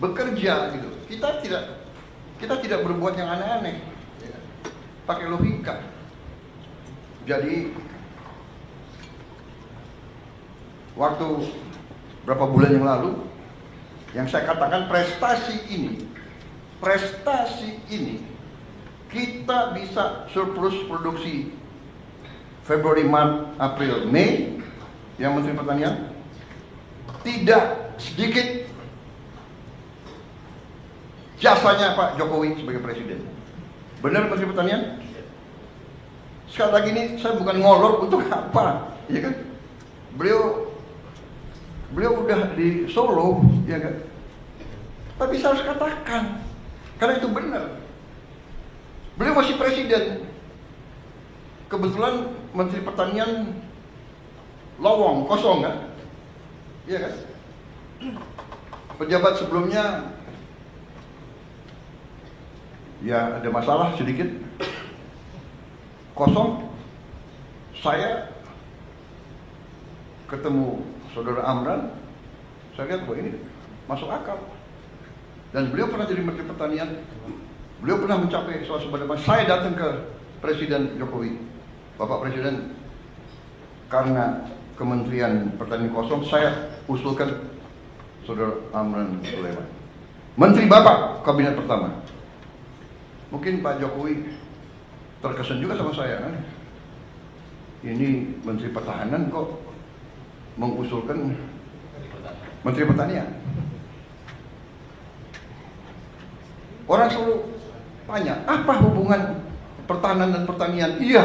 bekerja gitu. Kita tidak berbuat yang aneh-aneh, ya. Pakai logika. Jadi waktu berapa bulan yang lalu, yang saya katakan prestasi ini kita bisa surplus produksi Februari, Maret, April, Mei, yang Menteri Pertanian tidak sedikit jasanya Pak Jokowi sebagai Presiden. Benar Menteri Pertanian? Sekali lagi ini saya bukan ngolor untuk apa, ya kan? Beliau udah di Solo, ya kan? Tapi saya harus katakan, karena itu benar. Beliau masih Presiden. Kebetulan Menteri Pertanian lowong, kosong kan? Iya kan? Pejabat sebelumnya ya ada masalah sedikit, kosong. Saya ketemu Saudara Amran, saya lihat bahwa ini masuk akal. Dan beliau pernah jadi Menteri Pertanian, beliau pernah mencapai swasembada. Saya datang ke Presiden Jokowi, Bapak Presiden, karena Kementerian Pertanian kosong, saya usulkan Saudara Amran Sulaiman, Menteri Bapak Kabinet pertama. Mungkin Pak Jokowi terkesan juga sama saya, kan? Ini Menteri Pertahanan kok mengusulkan Menteri Pertanian. Orang selalu tanya, apa hubungan pertahanan dan pertanian? Iya,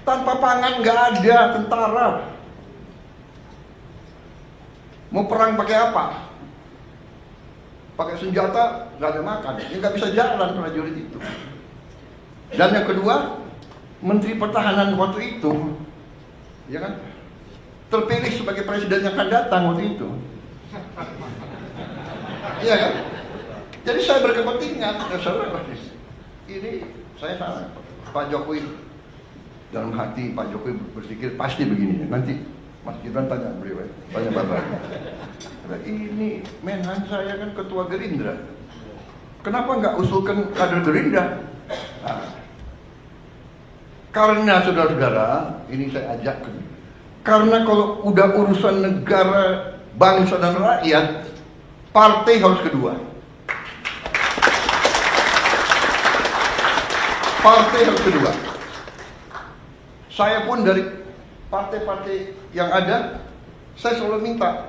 tanpa pangan nggak ada tentara. Mau perang pakai apa? Pakai senjata, nggak ada makan, ya nggak bisa jalan prajurit itu. Dan yang kedua, Menteri Pertahanan waktu itu, ya kan, terpilih sebagai presiden yang akan datang waktu itu. Iya kan? Jadi saya berkepentingan, ini saya salah. Pak Jokowi, dalam hati Pak Jokowi berpikir pasti begini. Nanti Mas Gibran tanya beliau, tanya Bapak. Ini Menhan saya kan ketua Gerindra. Kenapa nggak usulkan kader Gerindra? Nah, karena saudara-saudara, ini saya ajak. Karena kalau udah urusan negara, bangsa dan rakyat, partai harus kedua. Partai harus kedua. Saya pun dari partai-partai yang ada, saya selalu minta,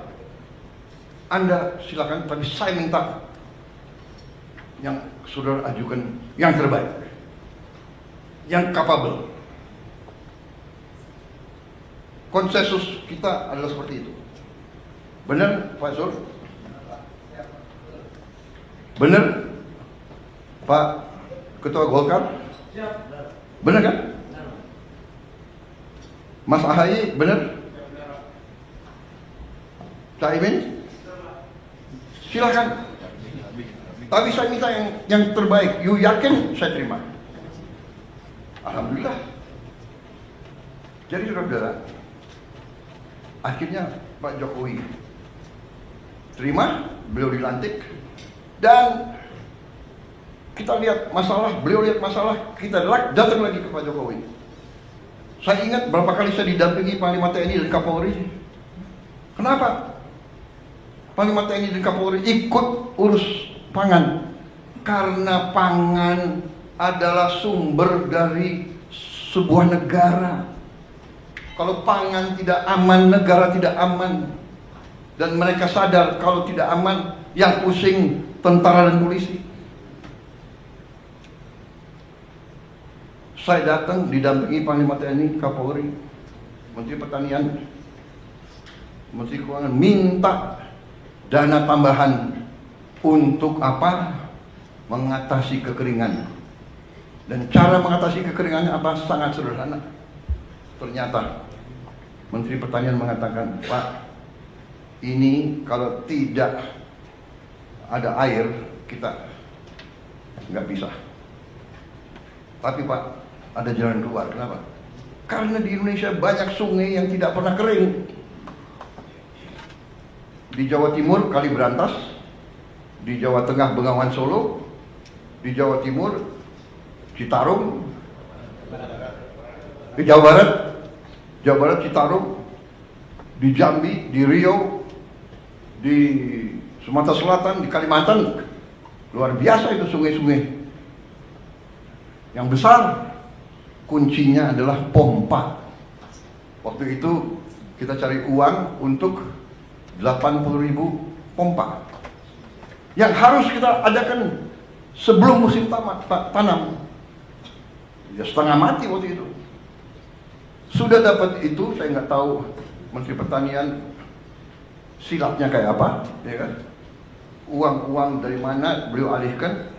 Anda silakan, tapi saya minta yang saudara ajukan yang terbaik, yang capable. Konsensus kita adalah seperti itu. Benar Pak Zul? Benar Pak Ketua Golkar? Benar kan? Mas Ahaye benar? Caimin? Silakan. Tapi saya minta yang terbaik. You yakin? Saya terima. Alhamdulillah. Jadi saudara, akhirnya Pak Jokowi terima, beliau dilantik, dan kita lihat masalah, beliau lihat masalah, kita datang lagi ke Pak Jokowi. Saya ingat berapa kali saya didampingi Panglima TNI dan Kapolri. Kenapa? Panglima TNI dan Kapolri ikut urus pangan. Karena pangan adalah sumber dari sebuah negara. Kalau pangan tidak aman, negara tidak aman. Dan mereka sadar kalau tidak aman, yang pusing tentara dan polisi. Saya datang didampingi Panglima TNI, Kapolri, Menteri Pertanian, Menteri Keuangan, minta dana tambahan untuk apa? Mengatasi kekeringan. Dan cara mengatasi kekeringannya apa? Sangat sederhana. Ternyata Menteri Pertanian mengatakan, Pak, ini kalau tidak ada air, kita nggak bisa. Tapi Pak, ada jalan keluar. Kenapa? Karena di Indonesia banyak sungai yang tidak pernah kering. di Jawa Timur Kali Berantas, di Jawa Tengah Bengawan Solo, di Jawa Timur Citarum, di Jawa Barat Citarum, di Jambi, di Riau, di Sumatera Selatan, di Kalimantan. Luar biasa itu sungai-sungai. Yang besar kuncinya adalah pompa. Waktu itu kita cari uang untuk 80.000 pompa yang harus kita adakan sebelum musim tanam. Ya setengah mati waktu itu. Sudah dapat itu, saya nggak tahu Menteri Pertanian silapnya kayak apa, ya kan? Uang-uang dari mana beliau alihkan?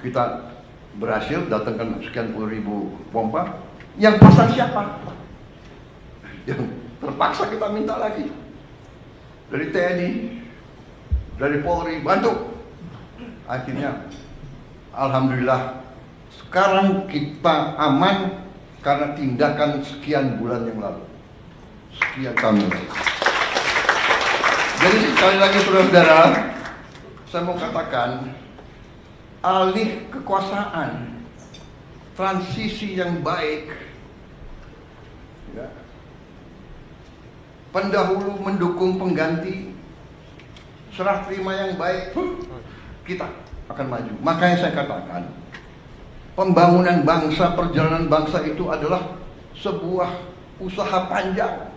Kita berhasil datangkan sekian puluh ribu pompa. Yang pasang siapa? Yang terpaksa kita minta lagi dari TNI, dari Polri, bantu. Akhirnya, alhamdulillah, sekarang kita aman karena tindakan sekian bulan yang lalu, sekian tahun yang lalu. Jadi sekali lagi saudara-saudara, saya mau katakan, alih kekuasaan, transisi yang baik, ya, pendahulu mendukung pengganti, serah terima yang baik, kita akan maju. Makanya saya katakan, pembangunan bangsa, perjalanan bangsa itu adalah sebuah usaha panjang.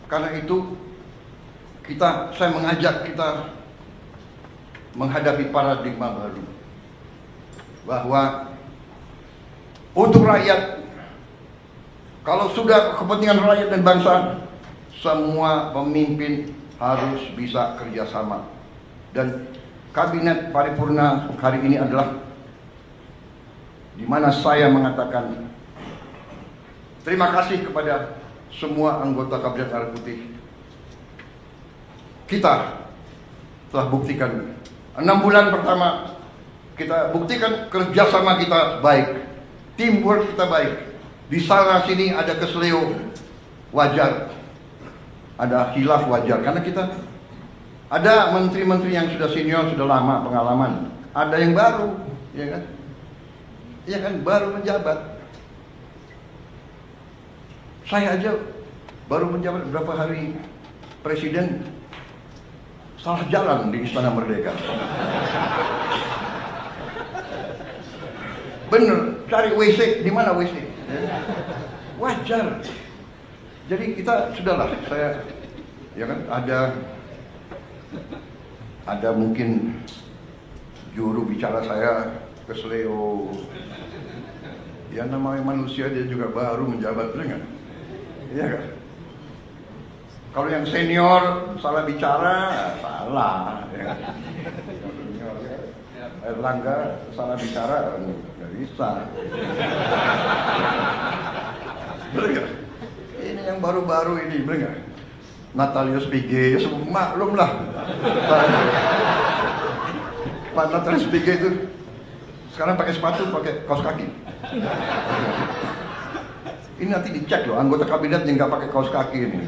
Karena itu saya mengajak kita menghadapi paradigma baru, bahwa untuk rakyat, kalau sudah kepentingan rakyat dan bangsa, semua pemimpin harus bisa kerjasama. Dan Kabinet Paripurna hari ini adalah di mana saya mengatakan terima kasih kepada semua anggota Kabinet Merah Putih. Kita telah buktikan 6 bulan pertama, kita buktikan kerjasama kita baik, teamwork kita baik. Di sana sini ada keseleo, wajar, ada khilaf, wajar, karena kita ada menteri-menteri yang sudah senior, sudah lama pengalaman, ada yang baru, ya kan? Ya kan, baru menjabat. Saya aja baru menjabat berapa hari presiden, salah jalan di Istana Merdeka. Bener, cari WC, di mana WC? Wajar. Jadi kita sudahlah, saya ya kan ada mungkin juru bicara saya keseleo. Ya namanya manusia, dia juga baru menjabat, benar nggak? Iya kan? Kalau yang senior salah bicara, salah. Ya. Erlangga salah bicara, nggak bisa. Benar nggak? Ini yang baru-baru ini, benar nggak? Natalius Pigai, ya maklum lah. Pak Natalius Pigai itu sekarang pakai sepatu, pakai kaos kaki. Ini nanti dicek loh, anggota kabinet yang nggak pakai kaos kaki ini.